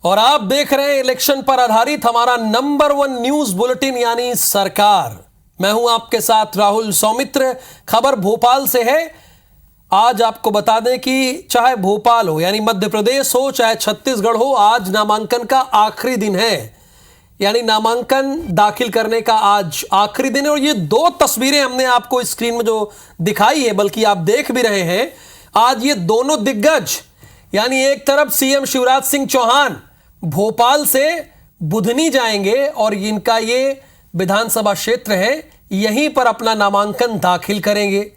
और आप देख रहे हैं इलेक्शन पर आधारित हमारा नंबर 1 न्यूज बुलेटिन यानी सरकार। मैं हूं आपके साथ राहुल सौमित्र। खबर भोपाल से है। आज आपको बता दें कि चाहे भोपाल हो यानी मध्य प्रदेश हो, चाहे छत्तीसगढ़ हो, आज नामांकन का आखिरी दिन है। यानी नामांकन दाखिल करने का आज आखिरी दिन है। और ये दो तस्वीरें हमने आपको स्क्रीन में जो दिखाई है, बल्कि आप देख भी रहे हैं, आज ये दोनों दिग्गज यानी एक तरफ सीएम शिवराज सिंह चौहान भोपाल से बुधनी जाएंगे और इनका ये विधानसभा क्षेत्र है, यहीं पर अपना नामांकन दाखिल करेंगे।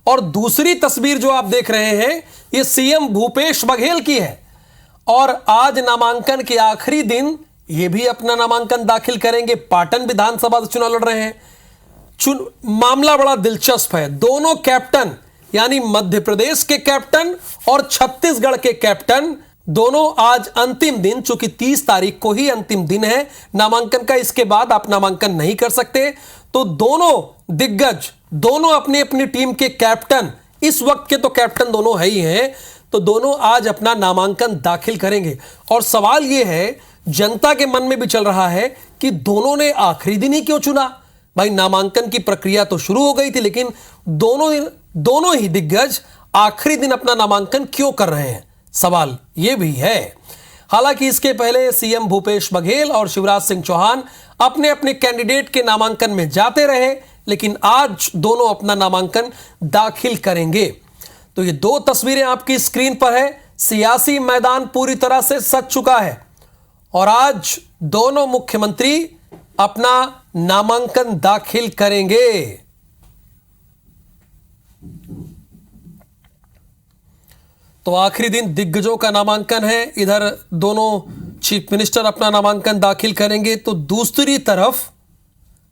और दूसरी तस्वीर जो आप देख रहे हैं ये सीएम भूपेश बघेल की है और आज नामांकन के आखिरी दिन ये भी अपना नामांकन दाखिल करेंगे। पाटन विधानसभा से चुनाव लड़ रहे हैं। मामला बड़ा दिलचस्प है। दोनों कैप्टन यानी मध्य प्रदेश के कैप्टन और छत्तीसगढ़ के कैप्टन दोनों आज अंतिम दिन, चूंकि 30 तारीख को ही अंतिम दिन है नामांकन का, इसके बाद आप नामांकन नहीं कर सकते। तो दोनों दिग्गज, दोनों अपनी अपनी टीम के कैप्टन, इस वक्त के तो कैप्टन दोनों है ही हैं, तो दोनों आज अपना नामांकन दाखिल करेंगे। और सवाल यह है, जनता के मन में भी चल रहा है कि दोनों ने आखिरी दिन ही क्यों चुना। भाई नामांकन की प्रक्रिया तो शुरू हो गई थी, लेकिन दोनों ही दिग्गज आखिरी दिन अपना नामांकन क्यों कर रहे हैं, सवाल यह भी है। हालांकि इसके पहले सीएम भूपेश बघेल और शिवराज सिंह चौहान अपने अपने कैंडिडेट के नामांकन में जाते रहे, लेकिन आज दोनों अपना नामांकन दाखिल करेंगे। तो ये दो तस्वीरें आपकी स्क्रीन पर है। सियासी मैदान पूरी तरह से सज चुका है और आज दोनों मुख्यमंत्री अपना नामांकन दाखिल करेंगे। तो आखिरी दिन दिग्गजों का नामांकन है, इधर दोनों चीफ मिनिस्टर अपना नामांकन दाखिल करेंगे, तो दूसरी तरफ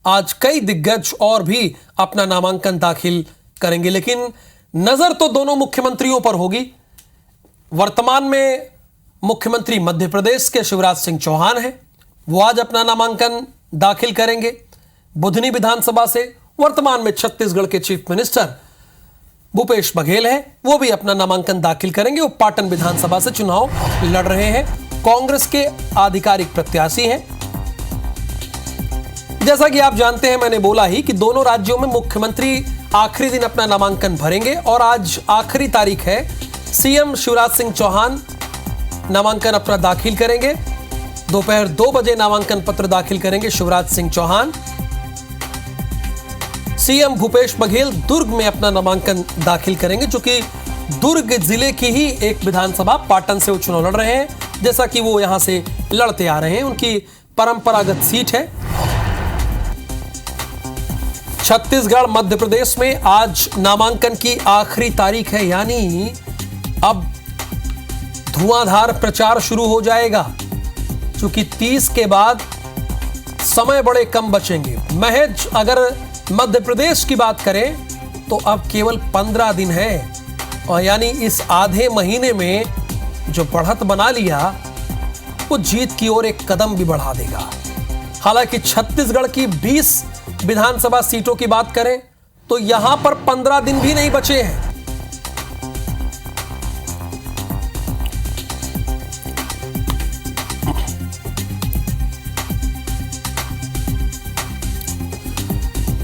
आज कई दिग्गज और भी अपना नामांकन दाखिल करेंगे। लेकिन नजर तो दोनों मुख्यमंत्रियों पर होगी। वर्तमान में मुख्यमंत्री मध्य प्रदेश के शिवराज सिंह चौहान हैं, वो आज अपना नामांकन दाखिल करेंगे बुधनी विधानसभा से। वर्तमान में छत्तीसगढ़ के चीफ मिनिस्टर भूपेश बघेल है, वो भी अपना नामांकन दाखिल करेंगे। वो पाटन विधानसभा से चुनाव लड़ रहे हैं, कांग्रेस के आधिकारिक प्रत्याशी हैं। जैसा कि आप जानते हैं, मैंने बोला ही कि दोनों राज्यों में मुख्यमंत्री आखिरी दिन अपना नामांकन भरेंगे और आज आखिरी तारीख है। सीएम शिवराज सिंह चौहान नामांकन अपना दाखिल करेंगे। दोपहर 2 बजे नामांकन पत्र दाखिल करेंगे शिवराज सिंह चौहान। सीएम भूपेश बघेल दुर्ग में अपना नामांकन दाखिल करेंगे, चूंकि दुर्ग जिले की ही एक विधानसभा पाटन से वो चुनाव लड़ रहे हैं, जैसा कि वो यहां से लड़ते आ रहे हैं, उनकी परंपरागत सीट है। छत्तीसगढ़ मध्य प्रदेश में आज नामांकन की आखिरी तारीख है, यानी अब धुआंधार प्रचार शुरू हो जाएगा, क्योंकि 30 के बाद समय बड़े कम बचेंगे। महज अगर मध्य प्रदेश की बात करें तो अब केवल 15 दिन है, और यानी इस आधे महीने में जो बढ़त बना लिया वो जीत की ओर एक कदम भी बढ़ा देगा। हालांकि छत्तीसगढ़ की 20 विधानसभा सीटों की बात करें तो यहां पर 15 दिन भी नहीं बचे हैं।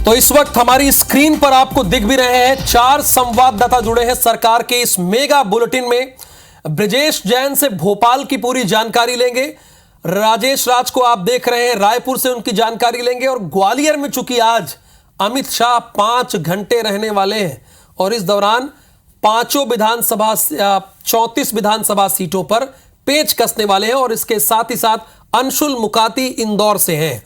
तो इस वक्त हमारी स्क्रीन पर आपको दिख भी रहे हैं 4 संवाददाता जुड़े हैं सरकार के इस मेगा बुलेटिन में। ब्रिजेश जैन से भोपाल की पूरी जानकारी लेंगे, राजेश राज को आप देख रहे हैं रायपुर से उनकी जानकारी लेंगे, और ग्वालियर में चूंकि आज अमित शाह 5 घंटे रहने वाले हैं और इस दौरान 34 विधानसभा सीटों पर पेच कसने वाले हैं, और इसके साथ ही साथ अंशुल मुकाती इंदौर से हैं।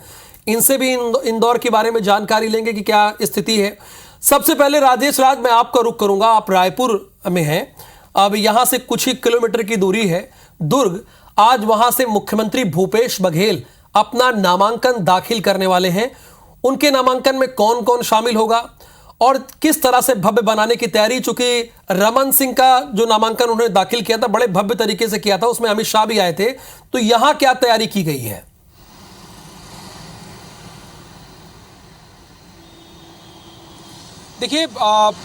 इनसे भी इंदौर के बारे में जानकारी लेंगे कि क्या स्थिति है। सबसे पहले राजेश राज, मैं आपका रुख करूंगा, आप रायपुर में हैं, अब यहां से कुछ ही किलोमीटर की दूरी है दुर्ग। आज वहां से मुख्यमंत्री भूपेश बघेल अपना नामांकन दाखिल करने वाले हैं। उनके नामांकन में कौन कौन शामिल होगा और किस तरह से भव्य बनाने की तैयारी, चूंकि रमन सिंह का जो नामांकन उन्होंने दाखिल किया था बड़े भव्य तरीके से किया था, उसमें अमित शाह भी आए थे, तो यहां क्या तैयारी की गई है? देखिए,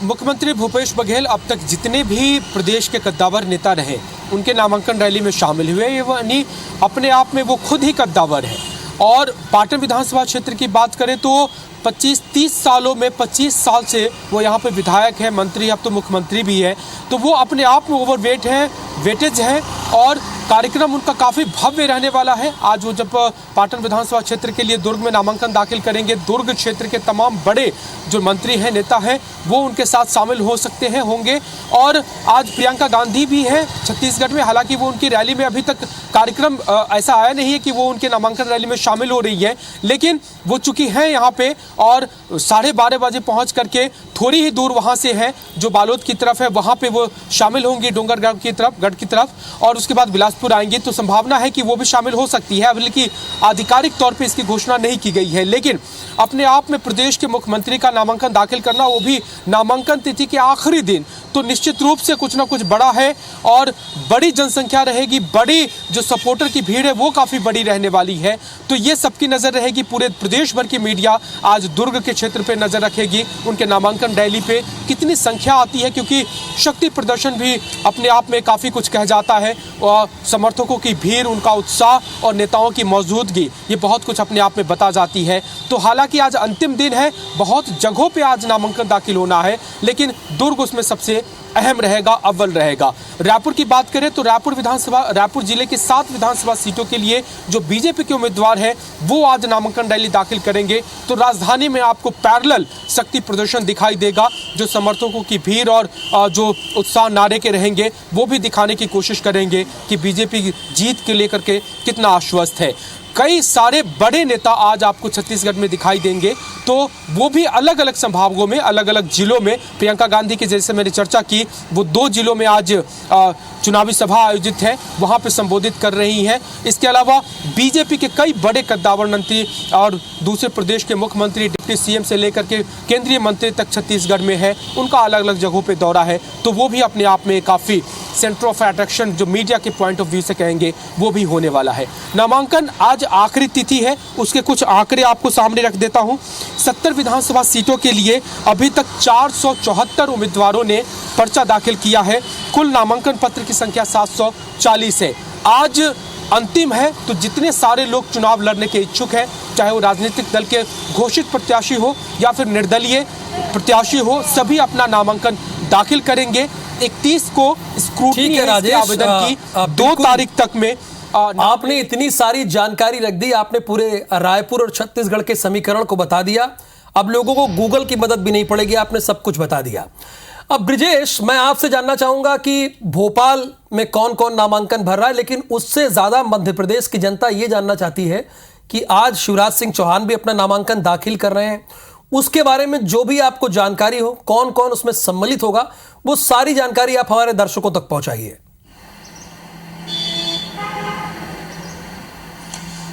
मुख्यमंत्री भूपेश बघेल अब तक जितने भी प्रदेश के कद्दावर नेता रहे उनके नामांकन रैली में शामिल हुए, यानी अपने आप में वो खुद ही कद्दावर है। और पाटन विधानसभा क्षेत्र की बात करें तो 25-30 सालों में 25 साल से वो यहाँ पे विधायक है, मंत्री, अब तो मुख्यमंत्री भी है, तो वो अपने आप में ओवरवेट है, वेटेज है और कार्यक्रम उनका काफ़ी भव्य रहने वाला है। आज वो जब पाटन विधानसभा क्षेत्र के लिए दुर्ग में नामांकन दाखिल करेंगे, दुर्ग क्षेत्र के तमाम बड़े जो मंत्री हैं, नेता हैं, वो उनके साथ शामिल हो सकते हैं, होंगे। और आज प्रियंका गांधी भी है छत्तीसगढ़ में, हालांकि वो उनकी रैली में अभी तक कार्यक्रम ऐसा आया नहीं है कि वो उनके नामांकन रैली में शामिल हो रही है, लेकिन वो चूंकि हैं यहाँ पे और 12:30 बजे पहुँच करके थोड़ी ही दूर वहाँ से है जो बालोद की तरफ है, वहाँ पे वो शामिल होंगी, डोंगरगढ़ की तरफ, गढ़ की तरफ, और उसके बाद बिलासपुर आएंगे, तो संभावना है कि वो भी शामिल हो सकती है। बल्कि आधिकारिक तौर पे इसकी घोषणा नहीं की गई है, लेकिन अपने आप में प्रदेश के मुख्यमंत्री का नामांकन दाखिल करना, वो भी नामांकन तिथि के आखिरी दिन, तो निश्चित रूप से कुछ ना कुछ बड़ा है और बड़ी जनसंख्या रहेगी, बड़ी जो सपोर्टर की भीड़ है वो काफ़ी बड़ी रहने वाली है। तो ये सबकी नज़र रहेगी, पूरे प्रदेश भर की मीडिया आज दुर्ग के क्षेत्र पे नज़र रखेगी, उनके नामांकन रैली पे कितनी संख्या आती है, क्योंकि शक्ति प्रदर्शन भी अपने आप में काफ़ी कुछ कह जाता है और समर्थकों की भीड़, उनका उत्साह और नेताओं की मौजूदगी, ये बहुत कुछ अपने आप में बता जाती है। तो हालांकि आज अंतिम दिन है, बहुत जगहों पे आज नामांकन दाखिल होना है, लेकिन दुर्ग उसमें सबसे अहम रहेगा, अव्वल रहेगा। रायपुर की बात करें तो रायपुर जिले के 7 विधानसभा सीटों के लिए जो बीजेपी के उम्मीदवार हैं वो आज नामांकन रैली दाखिल करेंगे, तो राजधानी में आपको पैरेलल शक्ति प्रदर्शन दिखाई देगा, जो समर्थकों की भीड़ और जो उत्साह नारे के रहेंगे वो भी दिखाने की कोशिश करेंगे कि बीजेपी जीत के लेकर के कितना आश्वस्त है। कई सारे बड़े नेता आज आपको छत्तीसगढ़ में दिखाई देंगे, तो वो भी अलग अलग संभागों में, अलग अलग जिलों में, प्रियंका गांधी की जैसे मैंने चर्चा की, वो 2 जिलों में आज चुनावी सभा आयोजित है, वहाँ पे संबोधित कर रही हैं। इसके अलावा बीजेपी के कई बड़े कद्दावर मंत्री और दूसरे प्रदेश के मुख्यमंत्री, डिप्टी सीएम से लेकर के केंद्रीय मंत्री तक छत्तीसगढ़ में है, उनका अलग अलग जगहों पे दौरा है, तो वो भी अपने आप में काफ़ी सेंटर ऑफ अट्रैक्शन, जो मीडिया के पॉइंट ऑफ व्यू से कहेंगे, वो भी होने वाला है। नामांकन आज आखिरी तिथि है, उसके कुछ आंकड़े आपको सामने रख देता हूँ। 70 विधानसभा सीटों के लिए अभी तक 474 उम्मीदवारों ने पर्चा दाखिल किया है, कुल नामांकन पत्र की संख्या 740 है। आज अंतिम है, तो जितने सारे लोग चुनाव लड़ने के इच्छुक हैं, चाहे वो राजनीतिक दल के घोषित प्रत्याशी हो या फिर निर्दलीय प्रत्याशी हो, सभी अपना नामांकन दाखिल करेंगे। 31 को स्क्रूटनी आवेदन की 2 तारीख तक में। आपने इतनी सारी जानकारी रख दी, आपने पूरे रायपुर और छत्तीसगढ़ के समीकरण को बता दिया, अब लोगों को गूगल की मदद भी नहीं पड़ेगी, आपने सब कुछ बता दिया। अब ब्रिजेश, मैं आपसे जानना चाहूंगा कि भोपाल में कौन कौन नामांकन भर रहा है, लेकिन उससे ज्यादा मध्य प्रदेश की जनता यह जानना चाहती है कि आज शिवराज सिंह चौहान भी अपना नामांकन दाखिल कर रहे हैं, उसके बारे में जो भी आपको जानकारी हो, कौन कौन उसमें सम्मिलित होगा, वो सारी जानकारी आप हमारे दर्शकों तक पहुंचाइए।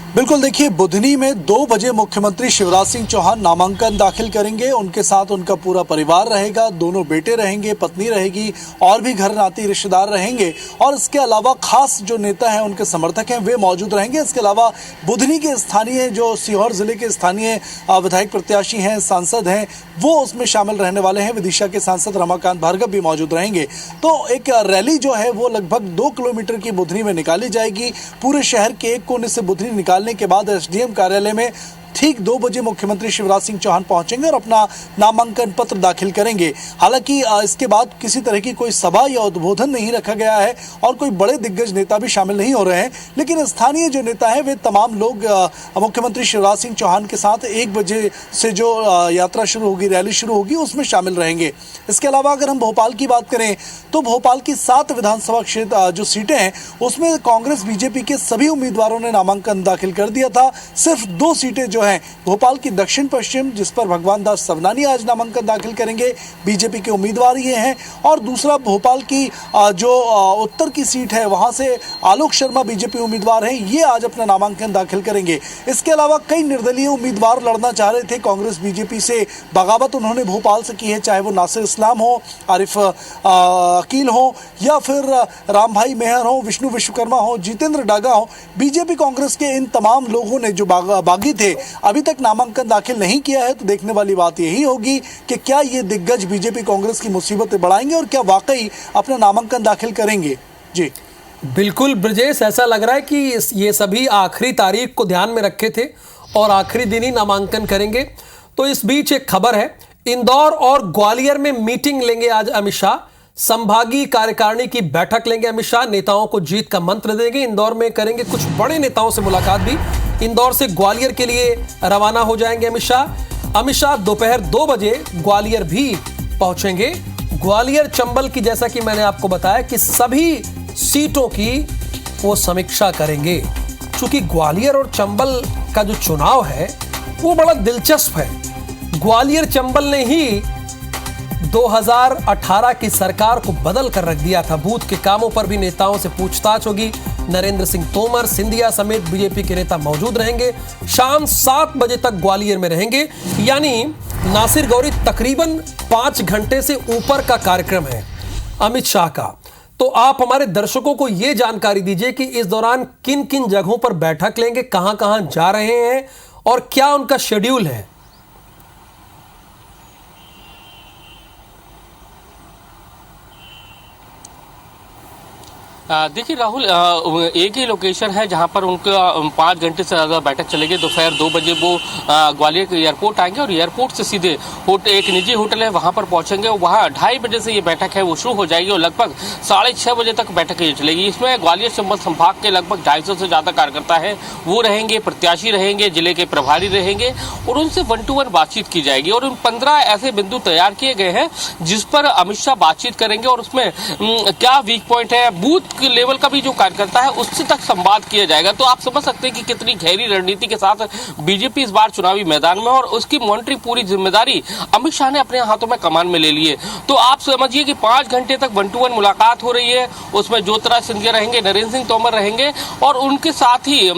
बिल्कुल, देखिए, बुधनी में 2 बजे मुख्यमंत्री शिवराज सिंह चौहान नामांकन दाखिल करेंगे। उनके साथ उनका पूरा परिवार रहेगा, दोनों बेटे रहेंगे, पत्नी रहेगी और भी घर नाती रिश्तेदार रहेंगे, और इसके अलावा खास जो नेता हैं, उनके समर्थक हैं, वे मौजूद रहेंगे। इसके अलावा बुधनी के स्थानीय, जो सीहोर जिले के स्थानीय विधायक प्रत्याशी हैं, सांसद हैं, वो उसमें शामिल रहने वाले हैं। विदिशा के सांसद रमाकांत भार्गव भी मौजूद रहेंगे। तो एक रैली जो है वो लगभग 2 किलोमीटर की बुधनी में निकाली जाएगी। पूरे शहर के एक कोने से बुधनी निकालने के बाद एसडीएम कार्यालय में ठीक 2 बजे मुख्यमंत्री शिवराज सिंह चौहान पहुंचेंगे और अपना नामांकन पत्र दाखिल करेंगे। हालांकि इसके बाद किसी तरह की कोई सभा या उद्बोधन नहीं रखा गया है और कोई बड़े दिग्गज नेता भी शामिल नहीं हो रहे हैं, लेकिन स्थानीय जो नेता हैं वे तमाम लोग मुख्यमंत्री शिवराज सिंह चौहान के साथ 1 बजे से जो यात्रा शुरू होगी, रैली शुरू होगी, उसमें शामिल रहेंगे। इसके अलावा अगर हम भोपाल की बात करें तो भोपाल की 7 विधानसभा क्षेत्र जो सीटें हैं उसमें कांग्रेस बीजेपी के सभी उम्मीदवारों ने नामांकन दाखिल कर दिया था। सिर्फ 2 सीटें जो हैं भोपाल की दक्षिण पश्चिम, जिस पर भगवान दास सवनानी आज नामांकन दाखिल करेंगे, बीजेपी के उम्मीदवार ये हैं, और दूसरा भोपाल की जो उत्तर की सीट है वहां से आलोक शर्मा बीजेपी उम्मीदवार हैं, ये आज अपना नामांकन दाखिल करेंगे। इसके अलावा कई निर्दलीय उम्मीदवार लड़ना चाह रहे थे कांग्रेस बीजेपी से, बगावत उन्होंने भोपाल से की है, चाहे वो नासिर इस्लाम हो, आरिफ अकील हो, या फिर राम भाई मेहर हो, विष्णु विश्वकर्मा हो, जितेंद्र डागा हो। बीजेपी कांग्रेस के इन तमाम लोगों ने जो बागी थे अभी तक नामांकन दाखिल नहीं किया है। तो देखने वाली बात यही होगी कि क्या ये दिग्गज बीजेपी कांग्रेस की मुसीबतें बढ़ाएंगे और क्या वाकई अपना नामांकन दाखिल करेंगे। जी बिल्कुल ब्रजेश, ऐसा लग रहा है कि ये सभी आखिरी तारीख को ध्यान में रखे थे और आखिरी दिन ही नामांकन करेंगे। तो इस बीच एक खबर है, इंदौर और ग्वालियर में मीटिंग लेंगे आज अमित शाह। संभागीय कार्यकारिणी की बैठक लेंगे अमित शाह, नेताओं को जीत का मंत्र देंगे। इंदौर में करेंगे कुछ बड़े नेताओं से मुलाकात भी। इंदौर से ग्वालियर के लिए रवाना हो जाएंगे अमित शाह। अमित शाह दोपहर 2 बजे ग्वालियर भी पहुंचेंगे। ग्वालियर चंबल की, जैसा कि मैंने आपको बताया, कि सभी सीटों की वो समीक्षा करेंगे। क्योंकि ग्वालियर और चंबल का जो चुनाव है वो बड़ा दिलचस्प है। ग्वालियर चंबल ने ही 2018 की सरकार को बदल कर रख दिया था। बूथ के कामों पर भी नेताओं से पूछताछ होगी। नरेंद्र सिंह तोमर, सिंधिया समेत बीजेपी के नेता मौजूद रहेंगे। शाम 7 बजे तक ग्वालियर में रहेंगे। यानी नासिर गौरी तकरीबन 5 घंटे से ऊपर का कार्यक्रम है अमित शाह का। तो आप हमारे दर्शकों को यह जानकारी दीजिए कि इस दौरान किन किन जगहों पर बैठक लेंगे, कहां कहां जा रहे हैं और क्या उनका शेड्यूल है। देखिए राहुल, एक ही लोकेशन है जहां पर उनका 5 घंटे से ज़्यादा बैठक चलेगी। दोपहर 2 बजे वो ग्वालियर के एयरपोर्ट आएंगे और एयरपोर्ट से सीधे एक निजी होटल है वहां पर पहुंचेंगे। वहां 2:30 बजे से ये बैठक है वो शुरू हो जाएगी और लगभग 6:30 बजे तक बैठक ये चलेगी। इसमें ग्वालियर चंबल संभाग के लगभग 250 से ज़्यादा कार्यकर्ता है वो रहेंगे, प्रत्याशी रहेंगे, जिले के प्रभारी रहेंगे और उनसे 1-to-1 बातचीत की जाएगी। और उन 15 ऐसे बिंदु तैयार किए गए हैं जिस पर अमित शाह बातचीत करेंगे और उसमें क्या वीक पॉइंट है, बूथ लेवल का भी जो कार्यकर्ता है उससे तक संवाद किया जाएगा। तो आप समझ सकते हैं कि कितनी गहरी रणनीति के साथ बीजेपी इस बार चुनावी मैदान में, और उसकी मॉनिटरिंग पूरी जिम्मेदारी अमित शाह ने अपने हाथों में कमान में ले ली है। तो आप समझिए कि 5 घंटे तक 1-to-1 मुलाकात हो रही है। उसमें ज्योतिरादित्य सिंधिया रहेंगे, नरेंद्र सिंह तोमर रहेंगे और उनके साथ ही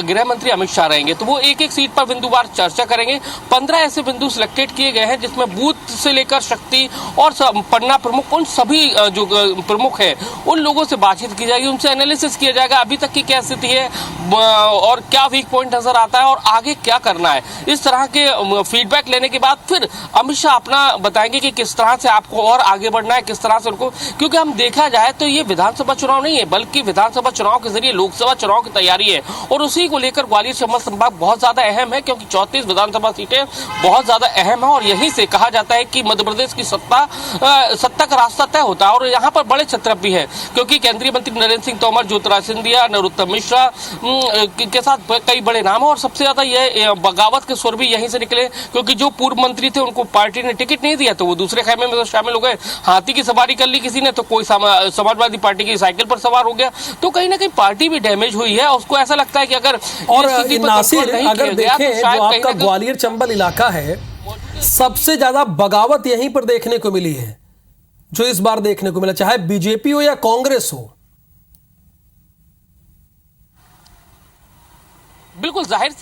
गृह मंत्री अमित शाह रहेंगे। तो वो एक एक सीट पर बिंदुवार चर्चा करेंगे। 15 ऐसे बिंदु सिलेक्टेड किए गए हैं जिसमें बूथ से लेकर शक्ति और पन्ना प्रमुख, उन सभी जो प्रमुख है उन लोगों से बातचीत की जाएगी, उनसे एनालिसिस किया जाएगा अभी तक की क्या स्थिति है और क्या वीक पॉइंट नजर आता है और आगे क्या करना है। इस तरह के फीडबैक लेने के बाद फिर अमित शाह अपना बताएंगे कि किस तरह से आपको और आगे बढ़ना है, किस तरह से उनको, क्योंकि हम देखा जाए तो ये विधानसभा चुनाव नहीं है बल्कि विधानसभा चुनाव के जरिए लोकसभा चुनाव की तैयारी है। और उसी को लेकर ग्वालियर चंबल संभाग बहुत ज्यादा अहम है क्योंकि 34 विधानसभा सीटें बहुत ज्यादा अहम है और यहीं से कहा जाता है कि मध्य प्रदेश की सत्ता का रास्ता तय होता है। और यहाँ पर बड़े छत्रप भी है क्योंकि केंद्रीय मंत्री नरेंद्र सिंह तोमर, ज्योतिरादित्य सिंधिया, नरोत्तम मिश्रा के साथ कई बड़े नाम है और सबसे ज्यादा ये बगावत के स्वर भी यहीं से निकले क्योंकि जो पूर्व मंत्री थे उनको पार्टी ने टिकट नहीं दिया तो वो दूसरे खेमे में शामिल हो गए। हाथी की सवारी कर ली किसी ने तो कोई समाजवादी पार्टी की साइकिल पर सवार हो गया। तो कहीं ना कहीं पार्टी भी डैमेज हुई है। उसको ऐसा लगता है कि अगर और नासिर अगर देखें जो आपका ग्वालियर चंबल इलाका है, सबसे ज्यादा बगावत यहीं पर देखने को मिली है जो इस बार देखने को मिला, चाहे बीजेपी हो या कांग्रेस हो। बिल्कुल जाहिर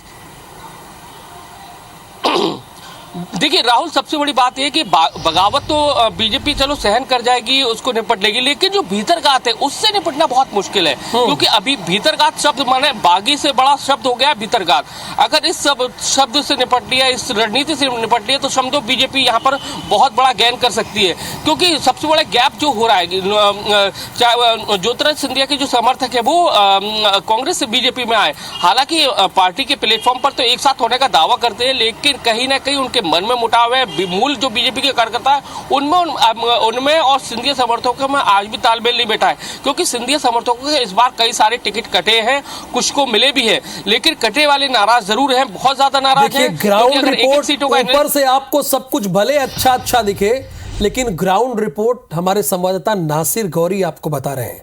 देखिए राहुल, सबसे बड़ी बात यह कि बगावत तो बीजेपी चलो सहन कर जाएगी, उसको निपट लेगी, लेकिन जो भीतरघात है उससे निपटना बहुत मुश्किल है क्योंकि अभी भीतरघात शब्द माने बागी से बड़ा शब्द हो गया भीतरघात। अगर इस शब्द से निपट लिया, इस रणनीति से निपट लिया तो समझो बीजेपी यहाँ पर बहुत बड़ा गेन कर सकती है क्योंकि सबसे बड़ा गैप जो हो रहा है, ज्योतिरादित्य सिंधिया के जो समर्थक है वो कांग्रेस से बीजेपी में आए, हालांकि पार्टी के प्लेटफॉर्म पर तो एक साथ होने का दावा करते हैं लेकिन कहीं ना कहीं उनके मन में मुटाव है। मूल जो बीजेपी के कार्यकर्ता है उनमें और सिंधिया समर्थकों में आज भी तालमेल नहीं बैठा है क्योंकि सिंधिया समर्थकों के इस बार कई सारे टिकट कटे हैं, कुछ को मिले भी है लेकिन कटे वाले नाराज जरूर हैं, बहुत ज्यादा नाराज हैं। ग्राउंड रिपोर्ट ऊपर से आपको सब कुछ भले अच्छा दिखे लेकिन ग्राउंड रिपोर्ट हमारे संवाददाता नासिर गौरी आपको बता रहे हैं।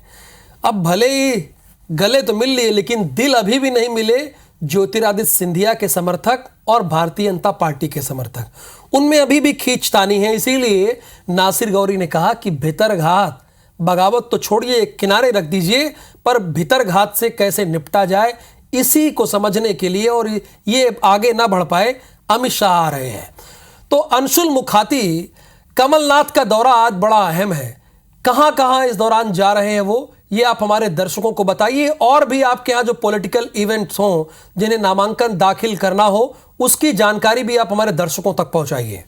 अब भले ही गले तो मिल लिए लेकिन दिल अभी भी नहीं मिले ज्योतिरादित्य सिंधिया के समर्थक और भारतीय जनता पार्टी के समर्थक, उनमें अभी भी खींचतानी है। इसीलिए नासिर गौरी ने कहा कि भीतरघात, बगावत तो छोड़िए एक किनारे रख दीजिए, पर भीतरघात से कैसे निपटा जाए इसी को समझने के लिए और ये आगे ना बढ़ पाए अमित शाह आ रहे हैं। तो अंशुल मुखाती, कमलनाथ का दौरा आज बड़ा अहम है, कहां कहां इस दौरान जा रहे हैं वो, ये आप हमारे दर्शकों को बताइए। और भी आपके यहां जो पॉलिटिकल इवेंट्स हों जिन्हें नामांकन दाखिल करना हो उसकी जानकारी भी आप हमारे दर्शकों तक पहुंचाइए।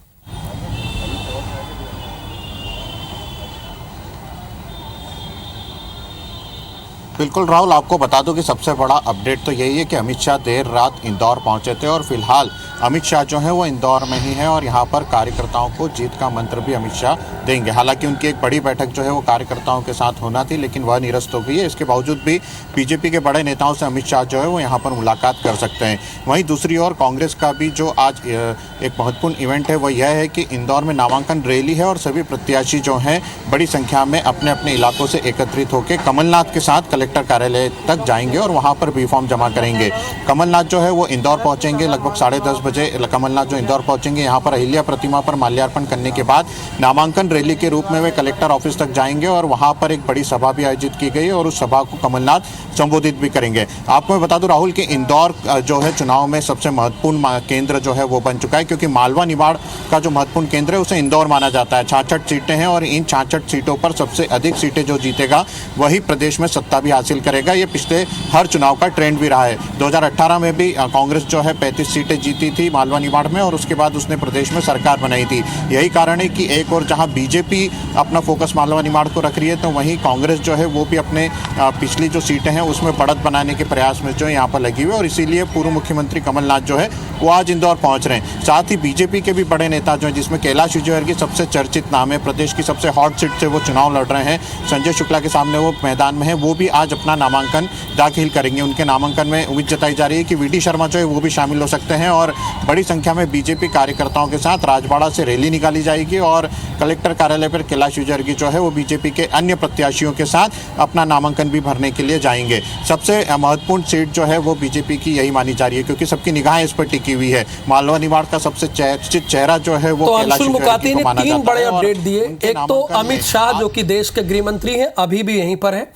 बिल्कुल राहुल, आपको बता दूं कि सबसे बड़ा अपडेट तो यही है कि अमित शाह देर रात इंदौर पहुंचे थे और फिलहाल अमित शाह जो है वो इंदौर में ही है और यहाँ पर कार्यकर्ताओं को जीत का मंत्र भी अमित शाह देंगे। हालांकि उनकी एक बड़ी बैठक जो है वो कार्यकर्ताओं के साथ होना थी, लेकिन वह निरस्त हो गई है। इसके बावजूद भी बीजेपी के बड़े नेताओं से अमित शाह जो है वो यहाँ पर मुलाकात कर सकते हैं। वहीं दूसरी ओर कांग्रेस का भी जो आज एक महत्वपूर्ण इवेंट है वो यह है कि इंदौर में नामांकन रैली है और सभी प्रत्याशी जो हैं बड़ी संख्या में अपने अपने इलाकों से एकत्रित होकर कमलनाथ के साथ कलेक्टर कार्यालय तक जाएंगे और वहां पर बी फॉर्म जमा करेंगे। कमलनाथ जो है वो इंदौर पहुंचेंगे लगभग 10:30 बजे। कमलनाथ जो इंदौर पहुंचेंगे, यहाँ पर अहिल्या प्रतिमा पर माल्यार्पण करने के बाद नामांकन रैली के रूप में वे कलेक्टर ऑफिस तक जाएंगे और वहां पर एक बड़ी सभा भी आयोजित की गई और उस सभा को कमलनाथ संबोधित भी करेंगे। आपको मैं बता दूं राहुल कि इंदौर जो है चुनाव में सबसे महत्वपूर्ण केंद्र जो है वो बन चुका है, क्योंकि मालवा निमाड़ का जो महत्वपूर्ण केंद्र है उसे इंदौर माना जाता है। 66 सीटें हैं और इन 66 सीटों पर सबसे अधिक सीटें जो जीतेगा वही प्रदेश में सत्ता भी हासिल करेगा। ये पिछले हर चुनाव का ट्रेंड भी रहा है। 2018 में भी कांग्रेस जो है 35 सीटें जीती थी मालवा निमाड़ में और उसके बाद उसने प्रदेश में सरकार बनाई थी। यही कारण है कि एक और जहां बीजेपी अपना फोकस मालवा निमाड़ को रख रही है, तो वहीं कांग्रेस जो है वो भी अपने पिछली जो सीटें हैं उसमें बढ़त बनाने के प्रयास में जो है यहाँ पर लगी हुई है और इसीलिए पूर्व मुख्यमंत्री कमलनाथ जो है वो आज इंदौर पहुंच रहे हैं। साथ ही बीजेपी के भी बड़े नेता जो हैं, जिसमें कैलाश विजयवर्गीय सबसे चर्चित नाम है, प्रदेश की सबसे हॉट सीट से वो चुनाव लड़ रहे हैं, संजय शुक्ला के सामने वो मैदान में है, वो भी आज अपना नामांकन दाखिल करेंगे। उनके नामांकन में उम्मीद जताई जा रही है कि वीडी शर्मा जो है वो भी शामिल हो सकते हैं और बड़ी संख्या में बीजेपी कार्यकर्ताओं के साथ राजबाड़ा से रैली निकाली जाएगी और कलेक्टर कार्यालय पर कैलाश विजयवर्गीय जो है वो बीजेपी के अन्य प्रत्याशियों के साथ अपना नामांकन भी भरने के लिए जाएंगे। सबसे महत्वपूर्ण सीट जो है वो बीजेपी की यही मानी जा रही है, क्योंकि सबकी निगाहें इस पर टिकी हुई है। मालवा निमाड़ का सबसे चर्चित चेहरा जो है वो कैलाश विजयवर्गीय को माना जाता है। 3 बड़े अपडेट दिए। एक तो अमित शाह जो कि देश के गृह मंत्री हैं, अभी भी यहीं पर है।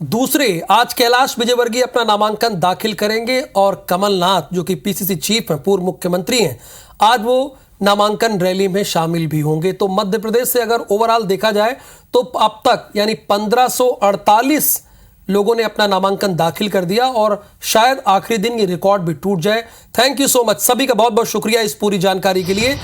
दूसरे, आज कैलाश विजयवर्गीय अपना नामांकन दाखिल करेंगे और कमलनाथ जो कि पीसीसी चीफ हैं, पूर्व मुख्यमंत्री हैं, आज वो नामांकन रैली में शामिल भी होंगे। तो मध्य प्रदेश से अगर ओवरऑल देखा जाए तो अब तक यानी 1548 लोगों ने अपना नामांकन दाखिल कर दिया और शायद आखिरी दिन ये रिकॉर्ड भी टूट जाए। थैंक यू सो मच, सभी का बहुत बहुत शुक्रिया इस पूरी जानकारी के लिए।